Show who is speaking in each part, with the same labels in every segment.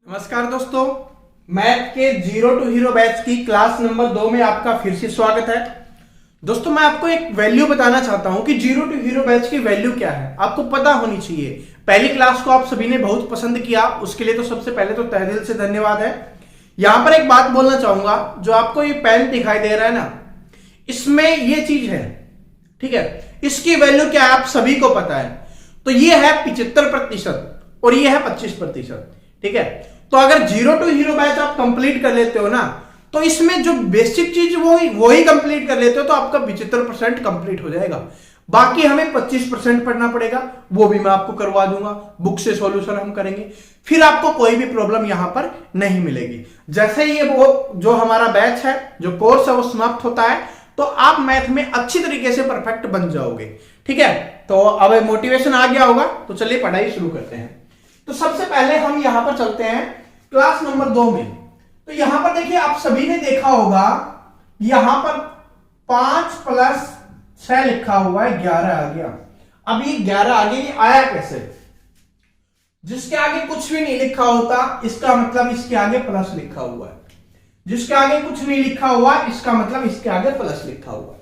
Speaker 1: नमस्कार दोस्तों, मैथ के जीरो टू हीरो बैच की क्लास नंबर 2 में आपका फिर से स्वागत है। दोस्तों, मैं आपको एक वैल्यू बताना चाहता हूं कि जीरो टू हीरो बैच की वैल्यू क्या है, आपको पता होनी चाहिए। पहली क्लास को आप सभी ने बहुत पसंद किया, उसके लिए तो सबसे पहले तो तहे दिल से धन्यवाद है। यहां पर एक बात बोलना चाहूंगा, जो आपको ये पेन दिखाई दे रहा है ना, इसमें ये चीज है, ठीक है। इसकी वैल्यू क्या है आप सभी को पता है। तो ये है 75% और ये है 25%, ठीक है। तो अगर जीरो टू हीरो बैच आप कंप्लीट कर लेते हो ना, तो इसमें जो बेसिक चीज वही कंप्लीट कर लेते हो तो आपका 75% कंप्लीट हो जाएगा। बाकी हमें 25% पढ़ना पड़ेगा, वो भी मैं आपको करवा दूंगा, बुक से सॉल्यूशन हम करेंगे। फिर आपको कोई भी प्रॉब्लम यहां पर नहीं मिलेगी। जैसे ये वो जो हमारा बैच है, जो कोर्स है, वो समाप्त होता है तो आप मैथ में अच्छी तरीके से परफेक्ट बन जाओगे, ठीक है। तो अब मोटिवेशन आ गया होगा, तो चलिए पढ़ाई शुरू करते हैं। तो सबसे पहले हम यहां पर चलते हैं क्लास नंबर 2 में। तो यहां पर देखिए, आप सभी ने देखा होगा, यहां पर 5 + 6 लिखा हुआ है, 11 आ गया। अब ये 11 आगे ये आया कैसे? जिसके आगे कुछ भी नहीं लिखा होता, इसका मतलब इसके आगे प्लस लिखा हुआ है। जिसके आगे कुछ नहीं लिखा हुआ, इसका मतलब इसके आगे प्लस लिखा हुआ है।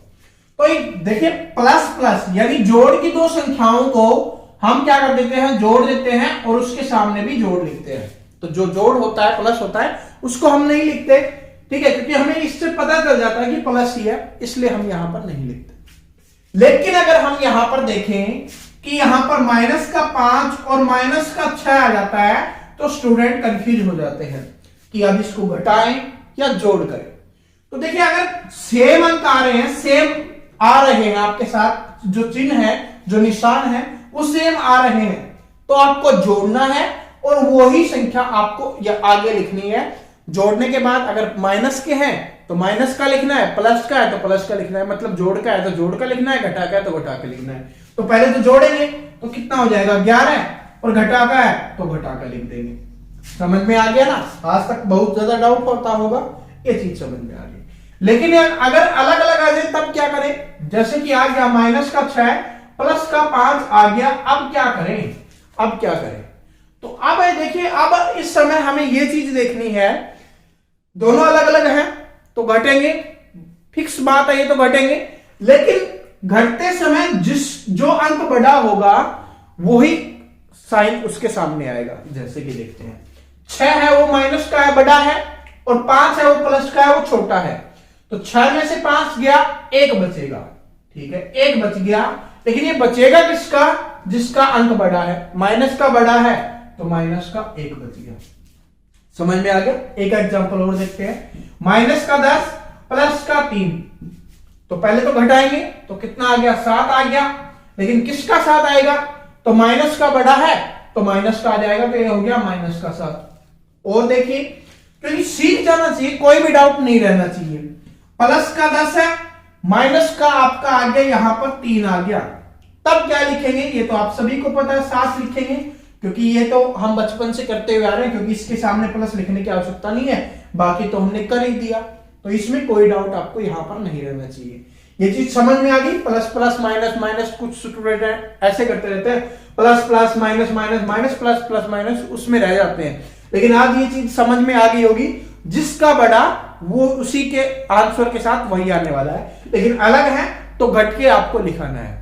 Speaker 1: तो ये देखिए, प्लस प्लस यानी जोड़ की दो संख्याओं को हम क्या कर देते हैं, जोड़ देते हैं और उसके सामने भी जोड़ लिखते हैं। तो जो जोड़ होता है, प्लस होता है, उसको हम नहीं लिखते, ठीक है, क्योंकि हमें इससे पता चल जाता है कि प्लस ही है, इसलिए हम यहां पर नहीं लिखते। लेकिन अगर हम यहां पर देखें कि यहां पर -5 और -6 आ जाता है, तो स्टूडेंट कंफ्यूज हो जाते हैं कि अब इसको घटाएं या जोड़ करें। तो देखिए, अगर सेम अंक आ रहे हैं, सेम आ रहे हैं, आपके साथ जो चिन्ह है, जो निशान है, वो सेम आ रहे हैं, तो आपको जोड़ना है और वही संख्या आपको या आगे लिखनी है। जोड़ने के बाद अगर माइनस के हैं तो माइनस का लिखना है, प्लस का है तो प्लस का लिखना है, मतलब जोड़ का है तो जोड़ का लिखना है, घटा का है तो घटा के लिखना है। तो पहले तो जोड़ेंगे तो कितना हो जाएगा, 11, और घटा का है तो घटा का लिख देंगे। समझ में आ गया ना? आज तक बहुत ज्यादा डाउट होता होगा, ये चीज समझ में आ गई। लेकिन अगर अलग अलग आ जाए तब क्या करें? जैसे कि आ गया -6 +5 आ गया, अब क्या करें? अब क्या करें? तो अब देखिए, अब इस समय हमें यह चीज देखनी है, दोनों अलग अलग हैं तो घटेंगे, फिक्स बात है, ये तो घटेंगे। लेकिन घटते समय जो अंक बड़ा होगा वही साइन उसके सामने आएगा। जैसे कि देखते हैं, 6 है वो माइनस का है, बड़ा है, और 5 है वो प्लस का है, वो छोटा है। तो 6 में से 5 गया, 1 बचेगा, ठीक है, 1 बच गया। लेकिन ये बचेगा किसका? जिसका अंक बड़ा है। माइनस का बड़ा है तो माइनस का 1 बच गया। समझ में आ गया? एक एग्जांपल और देखते हैं, -10 प्लस का 3। तो पहले तो घटाएंगे तो कितना आ गया, 7 आ गया। लेकिन किसका 7 आएगा? तो माइनस का बड़ा है तो माइनस का आ जाएगा, तो ये हो गया -7। और देखिए, क्योंकि सीख जाना चाहिए, कोई भी डाउट नहीं रहना चाहिए। प्लस का 10 है, माइनस का आपका आ गया यहां पर 3 आ गया। तब क्या लिखेंगे? ये तो आप सभी को पता है, 7 लिखेंगे, क्योंकि ये तो हम बचपन से करते हुए आ रहे हैं, क्योंकि इसके सामने प्लस लिखने की आवश्यकता नहीं है, बाकी तो हमने कर ही दिया। तो इसमें कोई डाउट आपको यहां पर नहीं रहना चाहिए। ये चीज समझ में आ गई? प्लस प्लस माइनस माइनस, कुछ स्टूडेंट ऐसे करते रहते हैं, plus plus minus minus minus plus plus minus, उसमें रह जाते हैं। लेकिन आज ये चीज समझ में आ गई होगी, जिसका बड़ा वो उसी के आंसर के साथ वही आने वाला है। लेकिन अलग है तो घट के आपको लिखाना है,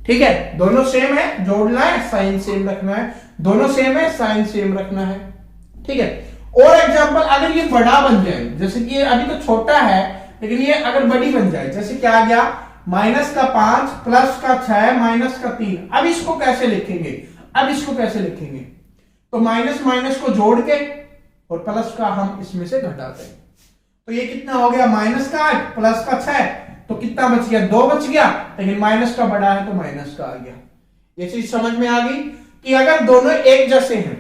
Speaker 1: ठीक है। दोनों सेम है, जोड़ना है, साइन सेम रखना है। दोनों सेम है, साइन सेम रखना है, ठीक है। और एग्जांपल, अगर ये बड़ा बन जाए, जैसे कि ये अभी तो छोटा है, लेकिन ये अगर बड़ी बन जाए, जैसे क्या आ गया, -5 प्लस का 6 माइनस का 3। अब इसको कैसे लिखेंगे? अब इसको कैसे लिखेंगे? तो माइनस माइनस को जोड़ के और प्लस का हम इसमें से घटाते हैं। तो ये कितना हो गया, -8 प्लस का 6, तो कितना बच गया, 2 बच गया। लेकिन माइनस का बड़ा है तो माइनस का आ गया। ये चीज समझ में आ गई कि अगर दोनों एक जैसे हैं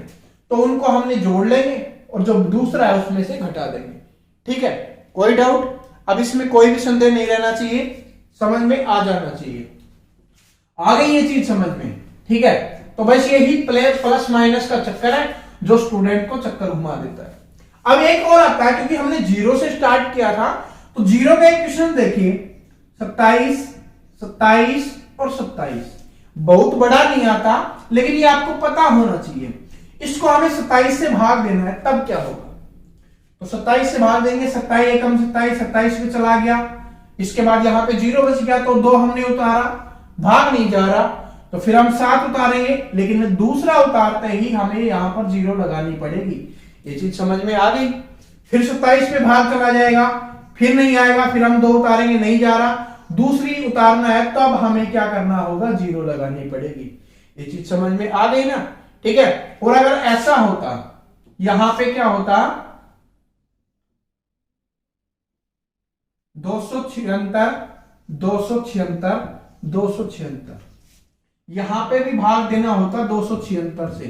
Speaker 1: तो उनको हमने जोड़ लेंगे और जो दूसरा है उसमें से घटा देंगे, ठीक है। कोई डाउट? अब इसमें कोई भी संदेह नहीं रहना चाहिए, समझ में आ जाना चाहिए। आ गई ये चीज समझ में, ठीक है। तो बस यही प्लस माइनस का चक्कर है जो स्टूडेंट को चक्कर घुमा देता है। अब एक और आता है, क्योंकि हमने 0 से स्टार्ट किया था, तो 0 का एक क्वेश्चन देखिए, 27, 27 और 27। बहुत बड़ा नहीं आता, लेकिन ये आपको पता होना चाहिए। इसको हमें 27 से भाग देना है, तब क्या होगा? तो 27 से भाग देंगे, 27 एकम 27, 27 पे चला गया, इसके बाद यहां पे 0 बच गया, तो 2 हमने उतारा, भाग नहीं जा रहा, तो फिर हम 7 उतारेंगे, लेकिन दूसरा उतारते ही हमें यहां पर 0 लगानी पड़ेगी। ये चीज समझ में आ गई? फिर 27 पे भाग चला जाएगा, फिर नहीं आएगा, फिर हम 2 उतारेंगे, नहीं जा रहा, दूसरी उतारना है, तब हमें क्या करना होगा? 0 लगानी पड़ेगी। ये चीज समझ में आ गई ना? ठीक है। और अगर ऐसा होता, यहां पे क्या होता, 276, 276, 276, यहां पे भी भाग देना होता 276 से,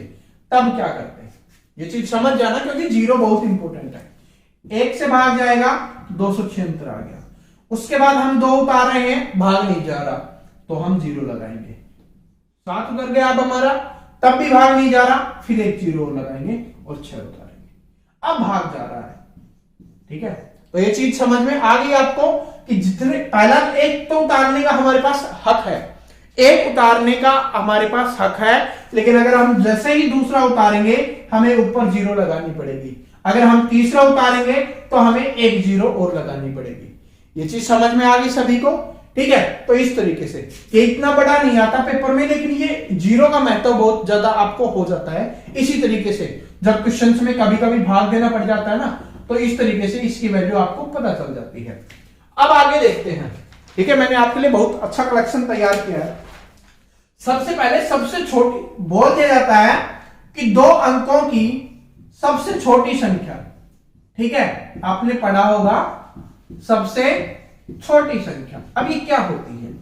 Speaker 1: तब क्या करते हैं? ये चीज समझ जाना, क्योंकि 0 बहुत इंपॉर्टेंट है। 1 से भाग जाएगा, 276 आ गया, उसके बाद हम 2 उतार रहे हैं, भाग नहीं जा रहा, तो हम 0 लगाएंगे। 7 उतर गया अब हमारा, तब भी भाग नहीं जा रहा, फिर एक 0 लगाएंगे और 6 उतारेंगे, अब भाग जा रहा है। ठीक है, तो ये चीज समझ में आ गई आपको कि जितने पहला एक तो उतारने का हमारे पास हक है, एक उतारने का हमारे पास हक है, लेकिन अगर हम जैसे ही दूसरा उतारेंगे हमें ऊपर 0 लगानी पड़ेगी। अगर हम तीसरा उतारेंगे तो हमें एक 0 और लगानी पड़ेगी। ये चीज समझ में आ गई सभी को? ठीक है, तो इस तरीके से ये इतना बड़ा नहीं आता पेपर में, लेकिन ये 0 का महत्व बहुत ज्यादा आपको हो जाता है। इसी तरीके से जब क्वेश्चंस में कभी कभी भाग देना पड़ जाता है ना, तो इस तरीके से इसकी वैल्यू आपको पता चल जाती है। अब आगे देखते हैं। ठीक है, मैंने आपके लिए बहुत अच्छा कलेक्शन तैयार किया है। सबसे पहले सबसे छोटी बोल दिया जाता है कि 2 अंकों की सबसे छोटी संख्या। ठीक है, आपने पढ़ा होगा सबसे छोटी संख्या। अब ये क्या होती है?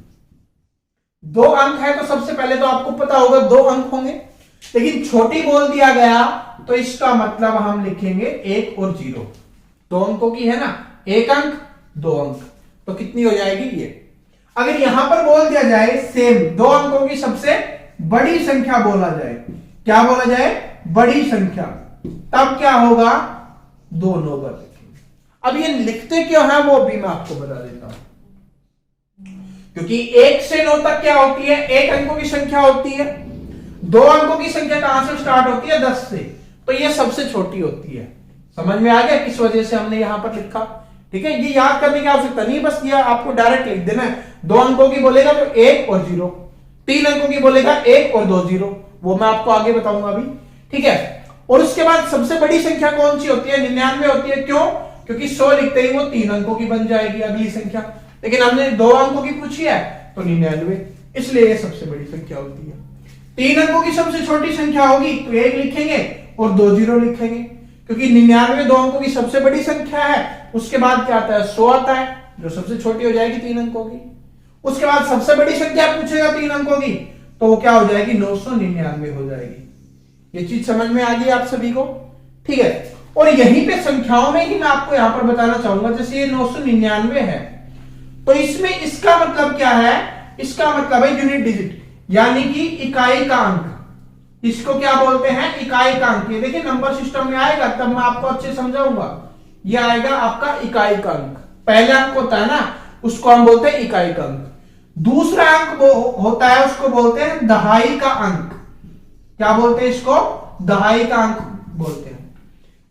Speaker 1: 2 अंक है तो सबसे पहले तो आपको पता होगा 2 अंक होंगे, लेकिन छोटी बोल दिया गया तो इसका मतलब हम लिखेंगे 1 और 0। 2 अंकों की है ना, 1 अंक 2 अंक, तो कितनी हो जाएगी ये? अगर यहां पर बोल दिया जाए सेम 2 अंकों की सबसे बड़ी संख्या बोला जाए, क्या बोला जाए? बड़ी संख्या, तब क्या होगा? 2 नंबर लिखेंगे। अब ये लिखते क्यों है वो भी मैं आपको बता देता हूं। क्योंकि 1 से 9 तक क्या होती है? 1 अंकों की संख्या होती है। 2 अंकों की संख्या कहां से स्टार्ट होती है? 10 से, तो ये सबसे छोटी होती है। समझ में आ गया किस वजह से हमने यहां पर लिखा? ठीक है, ये याद करने की आवश्यकता नहीं, बस ये आपको डायरेक्ट लिख देना है। 2 अंकों की बोलेगा तो 1 और 0, 3 अंकों की बोलेगा 1 और 2 0, वो मैं आपको आगे बताऊंगा अभी। ठीक है, और उसके बाद सबसे बड़ी संख्या कौन सी होती है? 99 होती है। क्यों? क्योंकि 100 लिखते ही वो 3 अंकों की बन जाएगी अगली संख्या, लेकिन हमने 2 अंकों की पूछी है तो 99, इसलिए ये सबसे बड़ी संख्या होती है। 3 अंकों की सबसे छोटी संख्या होगी तो 1 लिखेंगे और 2 0 लिखेंगे, क्योंकि 99 2 अंकों की सबसे बड़ी संख्या है। उसके बाद क्या आता है? 100 आता है, जो सबसे छोटी हो जाएगी 3 अंकों की। उसके बाद सबसे बड़ी संख्या पूछेगा 3 अंकों की, तो वो क्या हो जाएगी? 999 हो जाएगी। ये चीज समझ में आ गई आप सभी को? ठीक है, और यहीं पे संख्याओं में ही मैं आपको यहां पर बताना चाहूंगा, जैसे ये 999 है, तो इसमें इसका मतलब क्या है? इसका मतलब है यूनिट डिजिट, यानी कि इकाई का अंक। इसको क्या बोलते हैं? इकाई का अंक। ये देखिए नंबर सिस्टम में आएगा तब मैं आपको अच्छे समझाऊंगा। ये आएगा आपका इकाई का अंक। पहला अंक होता है ना, उसको हम बोलते हैं इकाई का अंक। दूसरा अंक वो होता है, उसको बोलते हैं दहाई का अंक। क्या बोलते हैं इसको? दहाई का अंक बोलते हैं।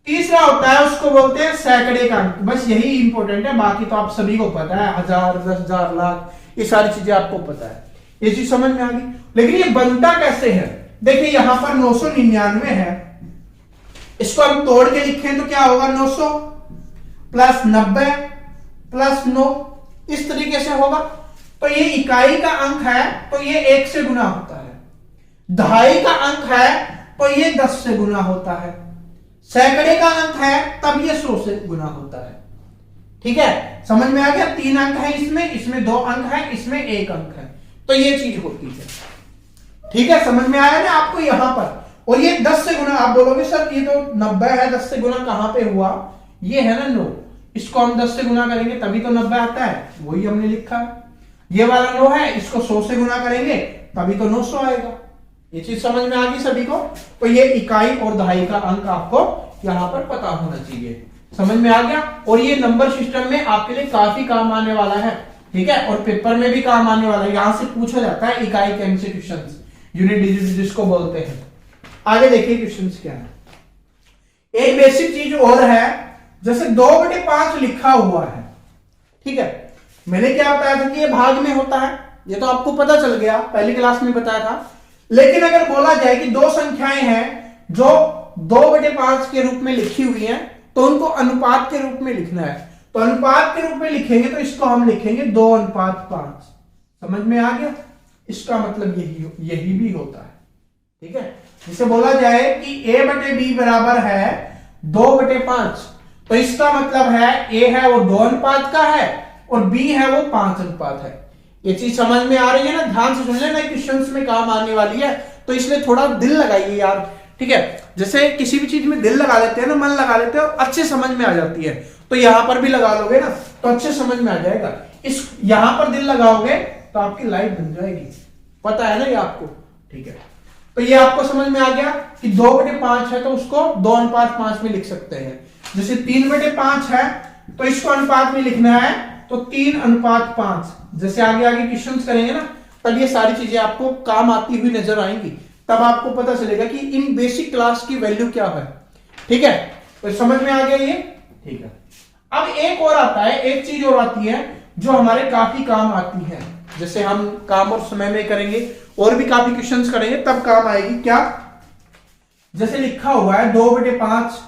Speaker 1: तीसरा होता है, उसको बोलते हैं सैकड़े का अंक। बस यही इंपॉर्टेंट है, बाकी तो आप सभी को पता है, 1000, 10,000, लाख, ये सारी चीजें आपको पता है। ये चीज समझ में आ गई। लेकिन ये बनता कैसे है? देखिए यहां पर 999 है, इसको हम तोड़ के लिखें तो क्या होगा? 900 प्लस 90 प्लस 9, इस तरीके से होगा। तो ये इकाई का अंक है तो ये 1 से गुना होता है। दहाई का अंक है तो ये 10 से गुना होता है। सैकड़े का अंक है तब ये 100 से गुना होता है। ठीक है, समझ में आ गया? 3 अंक है इसमें, इसमें 2 अंक है, इसमें 1 अंक है, तो ये चीज होती है। ठीक है, समझ में आया ना आपको यहां पर? और ये 10 से गुना, आप बोलोगे सर ये तो 90 है, 10 से गुना कहां पे हुआ? ये है ना 9, इसको हम 10 से गुना करेंगे तभी तो 90 आता है, वही हमने लिखा है। ये वाला 9 है, इसको 100 से गुना करेंगे तभी तो 900 आएगा। ये चीज समझ में आ गई सभी को? तो ये इकाई और दहाई का अंक आपको यहां पर पता होना चाहिए। समझ में आ गया? और ये नंबर सिस्टम में आपके लिए काफी काम आने वाला है। ठीक है, और पेपर में भी काम आने वाला है, यहां से पूछा जाता है इकाई के एमसीक्यू क्वेश्चंस, यूनिट डिजिट जिसको बोलते हैं। आगे देखिए क्वेश्चन क्या है। एक बेसिक चीज और है, जैसे 2/5 लिखा हुआ है, ठीक है। मैंने क्या बताया था कि ये भाग में होता है, ये तो आपको पता चल गया, पहली क्लास में बताया था। लेकिन अगर बोला जाए कि दो संख्याएं हैं जो 2/5 के रूप में लिखी हुई हैं, तो उनको अनुपात के रूप में लिखना है। तो अनुपात के रूप में लिखेंगे तो इसको हम लिखेंगे 2:5। समझ में आ गया? इसका मतलब यही भी होता है, ठीक है। जिसे बोला जाए कि a/b बराबर है 2/5, तो इसका मतलब है a है वो 2 अनुपात का है और b है वो 5 अनुपात है। ये चीज समझ में आ रही है ना? ध्यान से सुन लेना, क्वेश्चंस में काम आने वाली है, तो इसलिए थोड़ा दिल लगाइए यार, ठीक है। जैसे किसी भी चीज में दिल लगा लेते हैं ना, मन लगा लेते हैं, अच्छे समझ में आ जाती है। तो यहां पर भी लगा लोगे ना तो अच्छे समझ में आ जाएगा। इस यहां पर दिल लगाओगे तो आपकी लाइफ बन जाएगी, पता है ना ये आपको, ठीक है। तो ये आपको समझ में आ गया कि 2/5 है तो उसको 2:5 में लिख सकते हैं। जैसे 3/5 है तो इसको अनुपात में लिखना है तो 3:5। जैसे आगे आगे क्वेश्चंस करेंगे ना, तब ये सारी चीजें आपको काम आती हुई नजर आएंगी, तब आपको पता चलेगा कि इन बेसिक क्लास की वैल्यू क्या है, ठीक है। तो समझ में आ गया ये, ठीक है। अब एक और आता है, एक चीज और आती है जो हमारे काफी काम आती है। जैसे हम काम और समय में करेंगे और भी काफी क्वेश्चंस करेंगे तब काम आएगी। क्या? जैसे लिखा हुआ है 2/5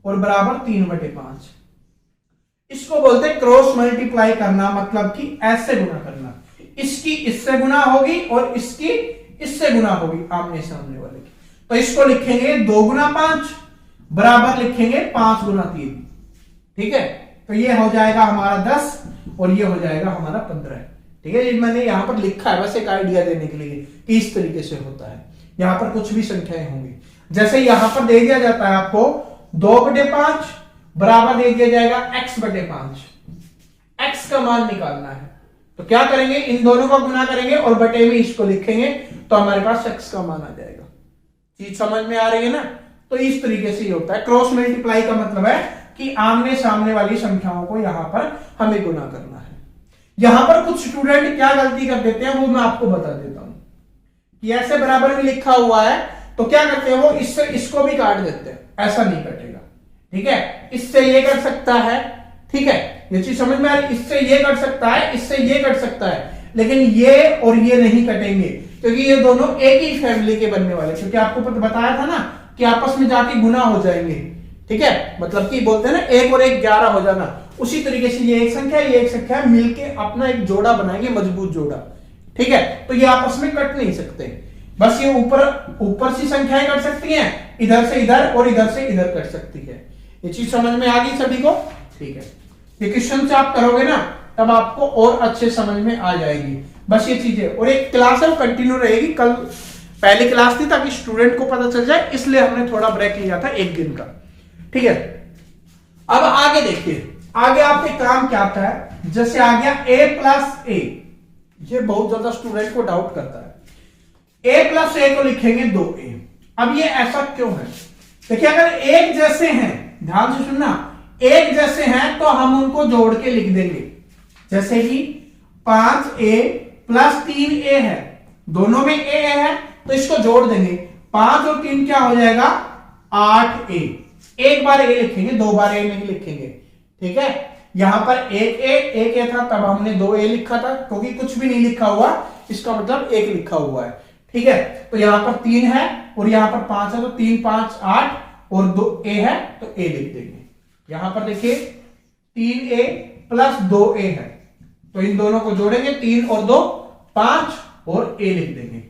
Speaker 1: और बराबर 3/5, इसको बोलते हैं क्रॉस मल्टीप्लाई करना, मतलब कि ऐसे गुना करना। इसकी इससे गुना होगी और इसकी इससे गुना होगी, आमने सामने वाले की। तो इसको लिखेंगे 2 गुना 5 बराबर लिखेंगे 5 गुना 3, ठीक है। तो ये हो जाएगा हमारा 10 और ये हो जाएगा हमारा 15, ठीक है। मैंने यहां पर लिखा है बस एक आइडिया देने के लिए कि इस तरीके से होता है। यहां पर कुछ भी संख्याएं होंगी, जैसे यहां पर दे दिया जाता है आपको 2/5 बराबर दे दिया जाएगा x/5। x का मान निकालना है तो क्या करेंगे, इन दोनों का गुना करेंगे और बटे में इसको लिखेंगे तो हमारे पास x का मान आ जाएगा। चीज समझ में आ रही है ना? तो इस तरीके से ये होता है। क्रॉस मल्टीप्लाई का मतलब है कि आमने सामने वाली संख्याओं को यहां पर हमें गुना करना है। यहां पर कुछ स्टूडेंट क्या गलती कर देते हैं वो मैं आपको बता देता हूं कि ऐसे बराबर में लिखा हुआ है तो क्या करते हैं वो इससे इसको भी काट देते हैं, ऐसा नहीं कटेगा, ठीक है। इससे ये कट सकता है, ठीक है, ये चीज समझ में आ रही। इससे ये कट सकता है, इससे ये कट सकता है, लेकिन ये और ये नहीं कटेंगे क्योंकि ये दोनों एक ही फैमिली के बनने वाले, क्योंकि आपको बताया था ना कि आपस में जाके गुना हो जाएंगे, ठीक है। मतलब कि बोलते हैं ना 1 और 1 11 हो जाना, उसी तरीके से ये एक संख्या ये एक संख्या मिलके अपना एक जोड़ा बनाएंगे, मजबूत जोड़ा, ठीक है। तो ये आपस में कट नहीं सकते, बस ये ऊपर सी संख्याएं कट सकती हैं, इधर से इधर और इधर से इधर कट सकती है। ये चीज समझ में आ गई सभी को, ठीक है। ये क्वेश्चन से आप करोगे ना तब आपको और अच्छे समझ में आ जाएगी। बस ये चीजें, और एक क्लास है वो कंटिन्यू रहेगी। कल पहली क्लास थी ताकि स्टूडेंट को पता चल जाए, इसलिए हमने थोड़ा ब्रेक लिया था 1 दिन का, ठीक है। अब आगे देखिए, आगे आपके काम क्या आता है। जैसे आ गया a+a, ये बहुत ज्यादा स्टूडेंट को डाउट करता है। a+a को लिखेंगे 2a। अब ये ऐसा क्यों है? देखिए अगर एक जैसे हैं, ध्यान से सुनना, एक जैसे हैं तो हम उनको जोड़ के लिख देंगे। जैसे कि 5a + 3a है, दोनों में a है तो इसको जोड़ देंगे, 5 और 3 क्या हो जाएगा 8a। एक बार a लिखेंगे, 2 बार a नहीं लिखेंगे, ठीक है। यहां पर एक a था तब हमने 2a लिखा था, क्योंकि कुछ भी नहीं लिखा हुआ, इसका मतलब 1 लिखा हुआ है, ठीक है। तो यहां पर 3 है और यहां पर 5 है, तो 3 5 8 और 2a है तो a लिख देंगे। यहां पर देखिए 3a + 2a है, तो इन दोनों को जोड़ेंगे, 3 और 2 5 और a लिख देंगे।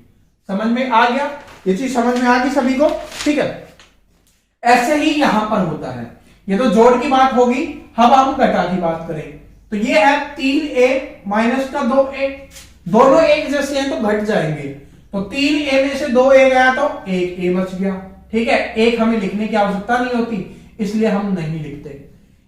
Speaker 1: समझ में आ गया? ये चीज समझ में आ गई सभी को, ठीक है। ऐसे ही यहां पर होता है, ये तो जोड़ की बात होगी। अब हम घटा की बात करें तो ये है 3a - 2a, दोनों एक जैसे हैं तो घट जाएंगे, तो 3a में से 2a गया तो 1a बच गया, ठीक है। एक हमें लिखने की आवश्यकता नहीं होती, इसलिए हम नहीं लिखते।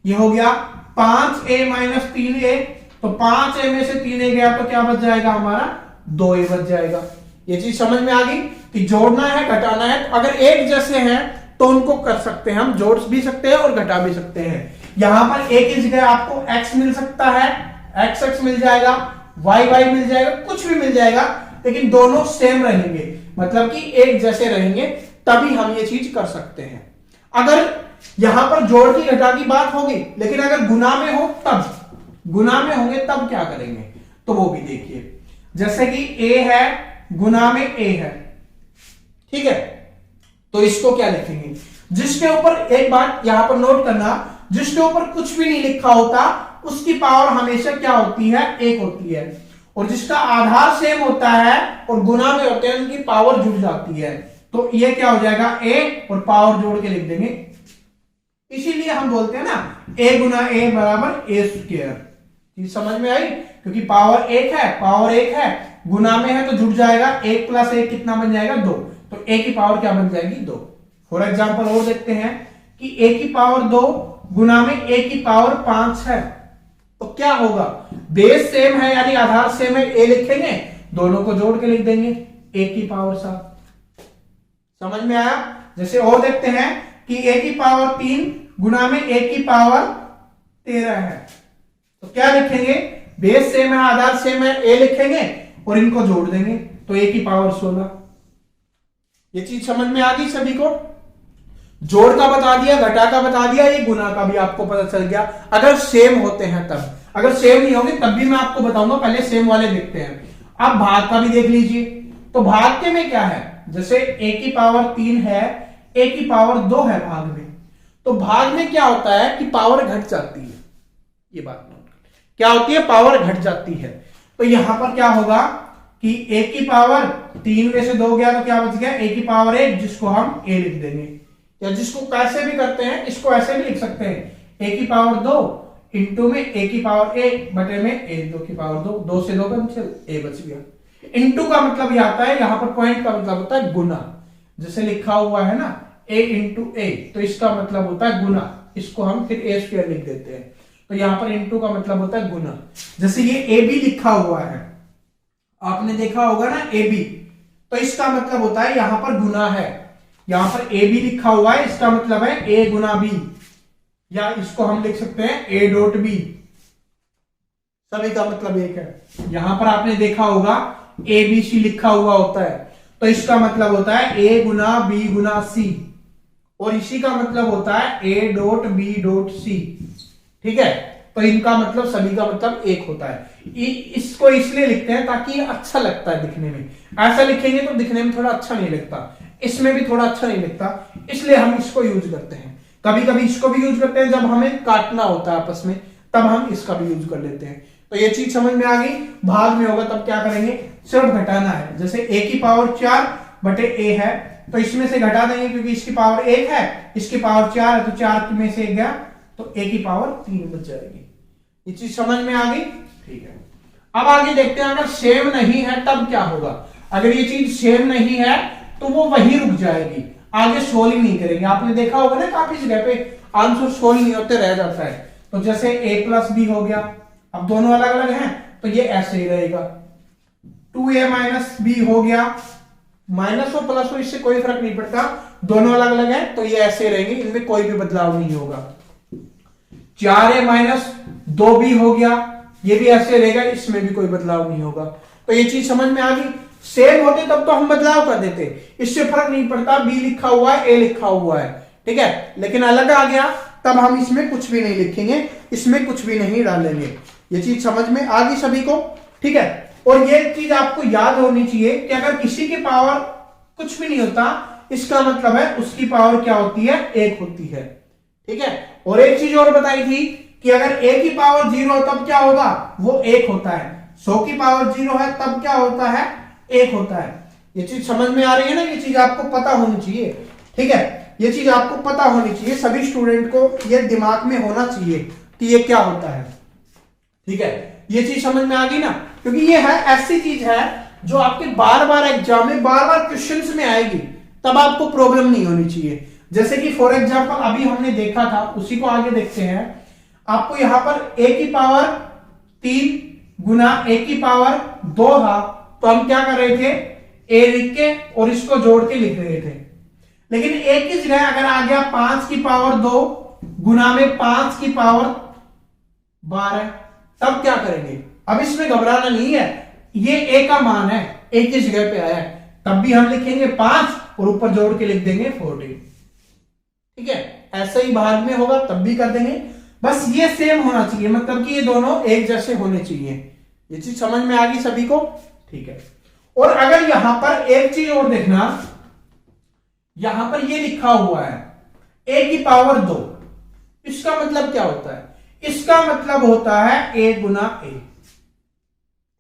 Speaker 1: ये हो गया 5a - 3a, तो 5a में से 3a गया तो क्या बच जाएगा हमारा 2a बच जाएगा। ये चीज समझ में आ गई कि जोड़ना है घटाना है, तो अगर एक जैसे हैं तो उनको कर सकते हैं, हम जोड़ भी सकते हैं और घटा भी सकते हैं। यहां पर a की जगह आपको x मिल सकता है, x मिल जाएगा, y मिल जाएगा, कुछ भी मिल जाएगा, लेकिन दोनों सेम रहेंगे, मतलब कि एक जैसे रहेंगे, तभी हम ये चीज कर सकते हैं। अगर यहां पर जोड़ की घटा की बात होगी, लेकिन अगर गुना में हो तब, गुना में होंगे तब क्या करेंगे, तो वो भी देखिए। जैसे कि a है गुना में a है, ठीक है, तो इसको क्या लिखेंगे, जिसके ऊपर एक बात यहां पर नोट करना, जिसके ऊपर कुछ भी नहीं लिखा होता उसकी पावर हमेशा क्या होती है, एक होती है, और जिसका आधार सेम होता है और गुना में होते हैं उनकी पावर जुड़ जाती है, तो ये क्या हो जाएगा a, और पावर जोड़ के लिख देंगे। इसीलिए हम बोलते हैं ना a गुना a बराबर a स्क्वायर। चीज समझ में आई, क्योंकि पावर एक है, पावर एक है, गुना में है तो जुड़ जाएगा, एक प्लस एक कितना बन जाएगा, 2, तो a की पावर क्या बन जाएगी, 2। फॉर एग्जाम्पल और देखते हैं कि a की पावर 2 गुना में a की पावर 5 है, तो क्या होगा, बेस सेम है यानी आधार सेम है, a लिखेंगे, दोनों को जोड़ के लिख देंगे a की पावर 7। समझ में आया। जैसे और देखते हैं कि a की पावर 3 गुना में a की पावर 13 है, तो क्या लिखेंगे, बेस सेम है आधार सेम है, a लिखेंगे और इनको जोड़ देंगे तो a की पावर 16। ये चीज समझ में आ गई सभी को। जोड़ का बता दिया, घटा का बता दिया, ये गुना का भी आपको पता चल गया, अगर सेम होते हैं तब। अगर सेम नहीं होंगे तब भी मैं आपको बताऊंगा, पहले सेम वाले देखते हैं। अब भाग का भी देख लीजिए, तो भाग के में क्या है, जैसे a की पावर 3 है, a की पावर 2 है भाग में, तो भाग में क्या होता है कि पावर घट जाती है, ये बात नोट क्या होती है, पावर घट जाती है। तो यहां पर क्या होगा कि a की पावर 3 में से 2 गया तो क्या बच गया, a की पावर 1, जिसको हम a लिख देंगे, या जिसको कैसे भी करते हैं, इसको ऐसे भी लिख सकते हैं, a की पावर 2 इंटू में a की पावर 1 बटे में a 2 की पावर 2, 2 से 2 कैंसिल, a बच गया। इंटू का मतलब ये आता है, यहां पर पॉइंट का मतलब होता है गुना, जैसे लिखा हुआ है ना a इंटू a, तो इसका मतलब होता है गुना, इसको हम फिर a स्क्वायर लिख देते हैं, तो यहां पर इंटू का मतलब होता है गुना। जैसे ये ए बी लिखा हुआ है, आपने देखा होगा ना ए बी, तो इसका मतलब होता है यहां पर गुना है, यहां पर ए बी लिखा हुआ है, इसका मतलब है ए गुना बी, या इसको हम लिख सकते हैं ए डॉट बी, सभी का मतलब एक है। यहां पर आपने देखा होगा ए बी सी लिखा हुआ होता है, तो इसका मतलब होता है ए गुना बी गुना सी, और इसी का मतलब होता है A dot B dot C, ठीक है, तो इनका मतलब सभी का मतलब एक होता है। इसको इसलिए लिखते हैं ताकि ये अच्छा लगता है दिखने में, ऐसा लिखेंगे तो दिखने में थोड़ा अच्छा नहीं लगता, इसमें भी थोड़ा अच्छा नहीं लगता, इसलिए हम इसको यूज करते हैं। कभी कभी इसको भी यूज करते हैं, जब हमें काटना होता है आपस में, तब हम इसका भी यूज कर लेते हैं। तो ये चीज समझ में आ गई। भाग में होगा तब क्या करेंगे, सिर्फ घटाना है, जैसे a की पावर 4 बटे a है, तो इसमें से घटा देंगे क्योंकि इसकी पावर 1 है, इसकी पावर 4 है, तो 4 में से 1 गया तो a की पावर 3 बच जाएगी। ये चीज समझ में आ गई, ठीक है। अब आगे देखते हैं, अगर सेम नहीं है तब क्या होगा। अगर ये चीज सेम नहीं है तो वो वही रुक जाएगी, आगे सोल्व नहीं करेंगे। आपने देखा होगा ना काफी जगह पे आंसर सोल्व नहीं होते, रह जाता है। तो जैसे a प्लस बी हो गया, अब दोनों अलग अलग हैं तो ये ऐसे ही रहेगा। 2a माइनस बी हो गया, माइनस हो प्लस हो इससे कोई फर्क नहीं पड़ता, दोनों अलग अलग हैं तो ये ऐसे रहेंगे, इनमें कोई भी बदलाव नहीं होगा। 4a माइनस 2b हो गया, ये भी ऐसे रहेगा, इसमें भी कोई बदलाव नहीं होगा। तो ये चीज समझ में आ गई। सेम होते तब तो हम बदलाव कर देते, इससे फर्क नहीं पड़ता, बी लिखा हुआ है ए लिखा हुआ है, ठीक है, लेकिन अलग आ गया तब हम इसमें कुछ भी नहीं लिखेंगे, इसमें कुछ भी नहीं डालेंगे। ये चीज समझ में आ गई सभी को, ठीक है। और ये चीज आपको याद होनी चाहिए कि अगर किसी की पावर कुछ भी नहीं होता, इसका मतलब है उसकी पावर क्या होती है, 1 होती है, ठीक है। और एक चीज और बताई थी कि अगर a की पावर 0 हो तब क्या होगा, वो 1 होता है। 100 की पावर 0 है तब क्या होता है, 1 होता है। ये चीज समझ में आ रही है ना, ये चीज आपको पता होनी चाहिए, ठीक है। ये चीज आपको पता होनी चाहिए, सभी स्टूडेंट को ये दिमाग में होना चाहिए कि ये क्या होता है, ठीक है। ये चीज समझ में आ गई ना, क्योंकि ये है ऐसी चीज है जो आपके बार बार एग्जाम में बार बार क्वेश्चंस में आएगी, तब आपको प्रॉब्लम नहीं होनी चाहिए। जैसे कि फॉर एग्जांपल अभी हमने देखा था, उसी को आगे देखते हैं। आपको यहां पर a की पावर 3 गुना a की पावर 2 था, तो हम क्या कर रहे थे, a लिख के और इसको जोड़ के लिख रहे थे। लेकिन a की जगह अगर आ गया 5 की पावर 2 गुना में 5 की पावर 12, तब क्या करेंगे। अब इसमें घबराना नहीं है, ये a का मान है, a की जगह पे आया है, तब भी हम लिखेंगे 5 और ऊपर जोड़ के लिख देंगे 14। ठीक है, ऐसा ही बाहर में होगा तब भी कर देंगे, बस ये सेम होना चाहिए, मतलब कि ये दोनों एक जैसे होने चाहिए। ये चीज समझ में आ गई सभी को? ठीक है। और अगर यहां पर एक चीज और देखना, यहां पर ये लिखा हुआ है a की पावर 2, इसका मतलब क्या होता है? इसका मतलब होता है a गुना a।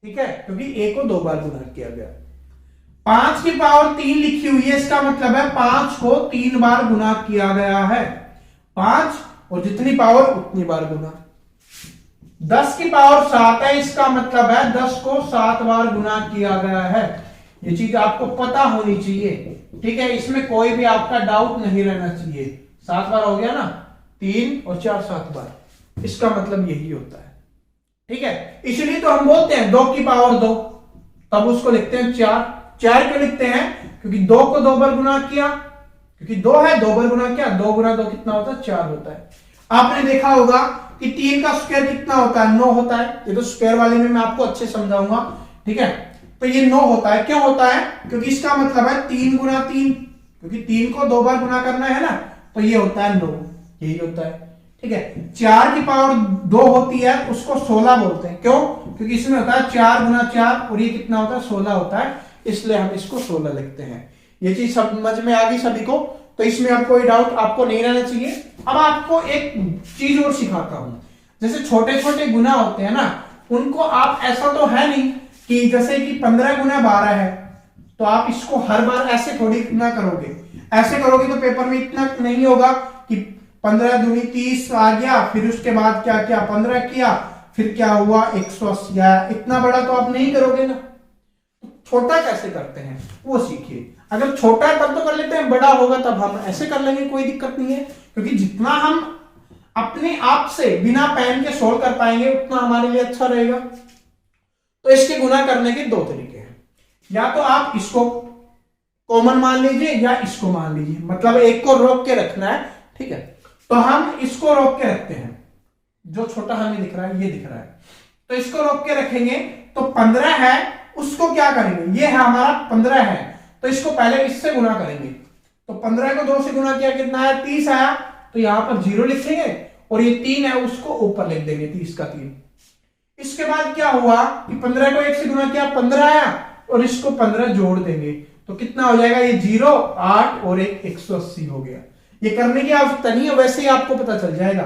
Speaker 1: ठीक है, क्योंकि a को 2 बार गुना किया गया। 5 की पावर 3 लिखी हुई है, इसका मतलब है 5 को 3 बार गुना किया गया है। 5 और जितनी पावर उतनी बार गुना। 10 की पावर 7 है, इसका मतलब है 10 को 7 बार गुना किया गया है। ये चीज आपको पता होनी चाहिए। ठीक है, इसमें कोई भी आपका डाउट नहीं रहना चाहिए। 7 बार हो गया ना, 3 और 4 7 बार, इसका मतलब यही होता है। ठीक है, इसलिए तो हम बोलते हैं 2 की पावर 2, तब उसको लिखते हैं 4। 4 क्यों लिखते हैं? क्योंकि 2 को 2 बार गुना किया, क्योंकि 2 है, 2 बार गुना किया, 2 गुना 2 कितना होता है? 4 होता है। आपने देखा होगा कि 3 का स्क्वायर कितना होता है? 9 होता है। ये तो स्क्वायर वाले में मैं आपको अच्छे समझाऊंगा। ठीक है, तो ये 9 होता है। क्यों होता है? क्योंकि इसका मतलब है 3 गुना 3, क्योंकि 3 को 2 बार गुना करना है ना, तो ये होता है 9, यही होता है। ठीक है, 4 की पावर 2 होती है, उसको 16 बोलते हैं। क्यों? क्योंकि इसमें होता है 4 गुना 4, और ये कितना होता है? 16 होता है, इसलिए हम इसको 16 लिखते हैं। ये चीज समझ में आ गई सभी को? तो इसमें अब कोई डाउट आपको नहीं रहना चाहिए। अब आपको एक चीज और सिखाता हूं, जैसे छोटे छोटे गुना होते हैं ना, उनको आप, ऐसा तो है नहीं कि जैसे कि 15 गुना 12 है, तो आप इसको हर बार ऐसे थोड़ी ना करोगे। ऐसे करोगे तो पेपर में इतना नहीं होगा कि 15 दूनी 30 आ गया, फिर उसके बाद क्या किया? 15 किया, फिर क्या हुआ? 180 आया। इतना बड़ा तो आप नहीं करोगे ना। छोटा कैसे करते हैं वो सीखिए। अगर छोटा है तब तो कर लेते हैं, बड़ा होगा तब हम ऐसे कर लेंगे, कोई दिक्कत नहीं है। क्योंकि जितना हम अपने आप से बिना पेन के सोल्व कर पाएंगे उतना हमारे लिए अच्छा रहेगा। तो इसके गुना करने के 2 तरीके हैं। या तो आप इसको कॉमन मान लीजिए या इसको मान लीजिए, मतलब एक को रोक के रखना है। ठीक है, तो हम इसको रोक के रखते हैं, जो छोटा हमें दिख रहा है ये दिख रहा है, तो इसको रोक के रखेंगे। तो 15 है, उसको क्या करेंगे? ये है हमारा 15 है, तो इसको पहले इससे गुना करेंगे। तो 15 को 2 से गुना किया, कितना आया? 30 आया। तो यहां पर 0 लिखेंगे, और ये 3 है उसको ऊपर लिख देंगे, 30 का 3। इसके बाद क्या हुआ कि 15 को 1 से गुना किया, 15 आया, और इसको 15 जोड़ देंगे, तो कितना हो जाएगा? ये 0 8 और 1 180 हो गया। ये करने की आवश्यकता नहीं है, वैसे ही आपको पता चल जाएगा।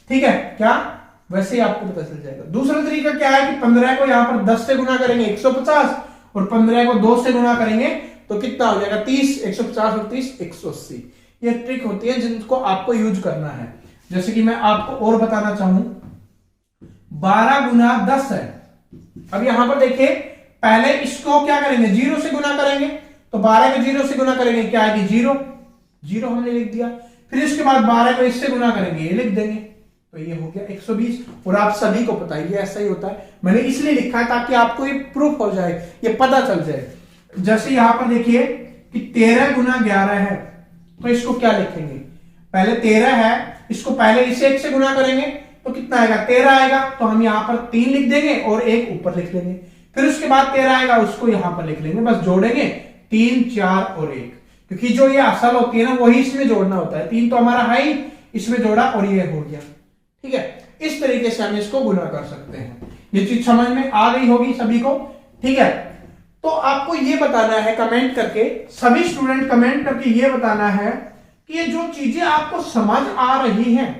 Speaker 1: ठीक है, क्या? वैसे ही आपको पता चल जाएगा। दूसरा तरीका क्या है कि 15 को यहां पर 10 से गुना करेंगे 150, और 15 को 2 से गुना करेंगे तो कितना हो जाएगा? 30, 150 और 30 180। ये ट्रिक होती है जिनको आपको यूज करना है। जैसे कि मैं आपको और बताना चाहूं, 12 गुना 10 है। अब यहां पर देखिए, पहले इसको क्या करेंगे? 0 से गुना करेंगे, तो 12 को 0 से गुना करेंगे, क्या आएगी? 0 0 हमने लिख दिया। फिर इसके बाद 12 को इससे गुना करेंगे, ये लिख देंगे, तो ये हो गया 120। और आप सभी को पता है ये ऐसा ही होता है, मैंने इसलिए लिखा है ताकि आपको ये प्रूफ हो जाए, ये पता चल जाए। जैसे यहां पर देखिए कि 13 गुना 11 है, तो इसको क्या लिखेंगे? पहले 13 है, इसको पहले इसे 1 से गुना करेंगे तो कितना आएगा? 13 आएगा, तो हम यहां पर 3 लिख देंगे और 1 ऊपर लिख लेंगे। फिर उसके बाद 13 आएगा, उसको यहां पर लिख लेंगे, बस जोड़ेंगे 3 4 और 1, क्योंकि जो ये असल होती है ना वही इसमें जोड़ना होता है। 3 तो हमारा है ही, इसमें जोड़ा और ये हो गया। ठीक है, इस तरीके से हम इसको गुना कर सकते हैं। ये चीज समझ में आ गई होगी सभी को? ठीक है, तो आपको ये बताना है कमेंट करके, सभी स्टूडेंट कमेंट करके ये बताना है कि ये जो चीजें आपको समझ आ रही हैं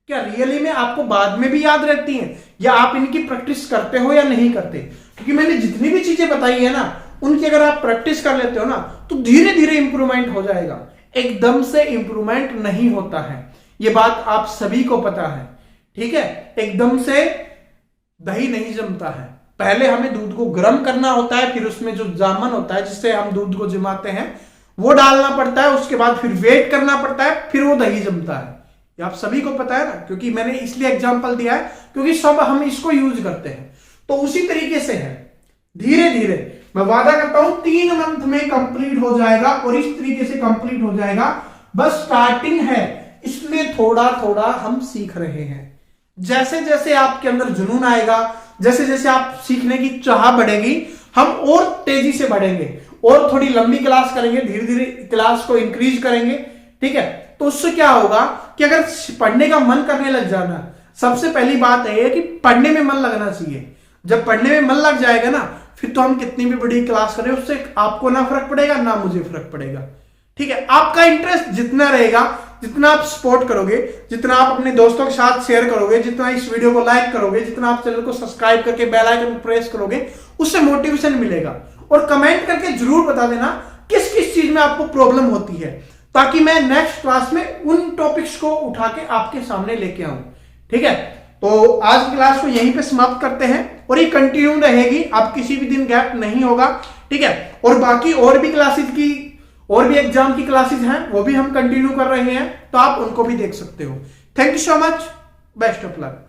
Speaker 1: क्या रियली में आपको बाद में भी याद रहती हैं, या आप इनकी प्रैक्टिस करते हो या नहीं करते। क्योंकि मैंने जितनी भी चीजें बताई है ना, उनकी अगर आप प्रैक्टिस कर लेते हो ना, तो धीरे धीरे इंप्रूवमेंट हो जाएगा। एकदम से इंप्रूवमेंट नहीं होता है, ये बात आप सभी को पता है। ठीक है, एकदम से दही नहीं जमता है, पहले हमें दूध को गर्म करना होता है, फिर उसमें जो जामन होता है जिससे हम दूध को जमाते हैं वो डालना पड़ता है, उसके बाद फिर वेट करना पड़ता है, फिर वो दही जमता है। ये आप सभी को पता है ना, क्योंकि मैंने इसलिए एग्जांपल दिया है क्योंकि सब हम इसको यूज करते हैं। तो उसी तरीके से है, धीरे धीरे मैं वादा करता हूं 3 मंथ में कंप्लीट हो जाएगा, और इस तरीके से कंप्लीट हो जाएगा। बस स्टार्टिंग है, इसमें थोड़ा थोड़ा हम सीख रहे हैं। जैसे जैसे आपके अंदर जुनून आएगा, जैसे जैसे आप सीखने की चाह बढ़ेगी, हम और तेजी से बढ़ेंगे और थोड़ी लंबी क्लास करेंगे, धीरे धीरे क्लास को इंक्रीज करेंगे, ठीक है। तो उससे क्या होगा कि अगर पढ़ने का मन करने लग जाना, सबसे पहली बात है कि पढ़ने में मन लगना चाहिए। जब पढ़ने में मन लग जाएगा ना, फिर तो हम कितनी भी बड़ी क्लास करें उससे आपको ना फर्क पड़ेगा ना मुझे फर्क पड़ेगा, ठीक है। आपका इंटरेस्ट जितना रहेगा, जितना आप सपोर्ट करोगे, जितना आप अपने दोस्तों के साथ शेयर करोगे, जितना इस वीडियो को लाइक करोगे, जितना आप चैनल को सब्सक्राइब करके बेल आइकन प्रेस करोगे, उससे मोटिवेशन मिलेगा। और कमेंट करके जरूर बता देना किस किस चीज में आपको प्रॉब्लम होती है, ताकि मैं नेक्स्ट क्लास में उन टॉपिक्स को उठा के आपके सामने लेके आऊं, ठीक है। तो आज की क्लास को यहीं पे समाप्त करते हैं और ये कंटिन्यू रहेगी, अब किसी भी दिन गैप नहीं होगा, ठीक है। और बाकी और भी क्लासेस की, और भी एग्जाम की क्लासेस हैं, वो भी हम कंटिन्यू कर रहे हैं, तो आप उनको भी देख सकते हो। Thank you so much, best of luck.